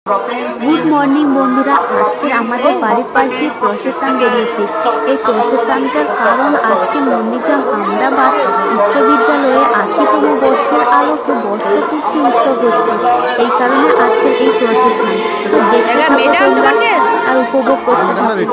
Good morning বন্ধুরা, আজকের আমাদের বাড়ির পাশ দিয়ে প্রসেশন বেরিয়েছে। এই প্রসেশনটার কারণ আজকে নন্দীগ্রাম আহমেদাবাদ উচ্চ বিদ্যালয়ে ৮০তম বর্ষের আলোকে বর্ষপূর্তি উৎসব হচ্ছে। এই কারণে আজকের এই প্রসেশন তো দেখতে আর উপভোগ করতে থাকবে।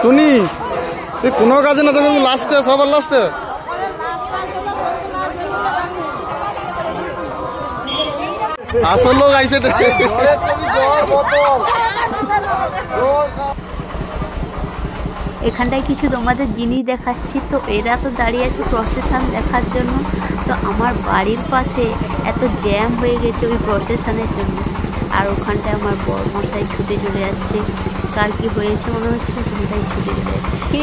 টুনি তুই কোনো কাজে না, তোকে লাস্টে সবার লাস্টে আসল লোক আইসে। এখানটায় কিছু তোমাদের জিনিস দেখাচ্ছি। তো এরা তো দাঁড়িয়ে আছে প্রসেশন দেখার জন্য। তো আমার বাড়ির পাশে এত জ্যাম হয়ে গেছে ওই প্রসেশনের জন্য। আর ওখানটায় আমার বড় মশাই ছুটে চলে যাচ্ছে। কার কি হয়েছে মনে হচ্ছে, ওখানটায় ছুটে চলে যাচ্ছে।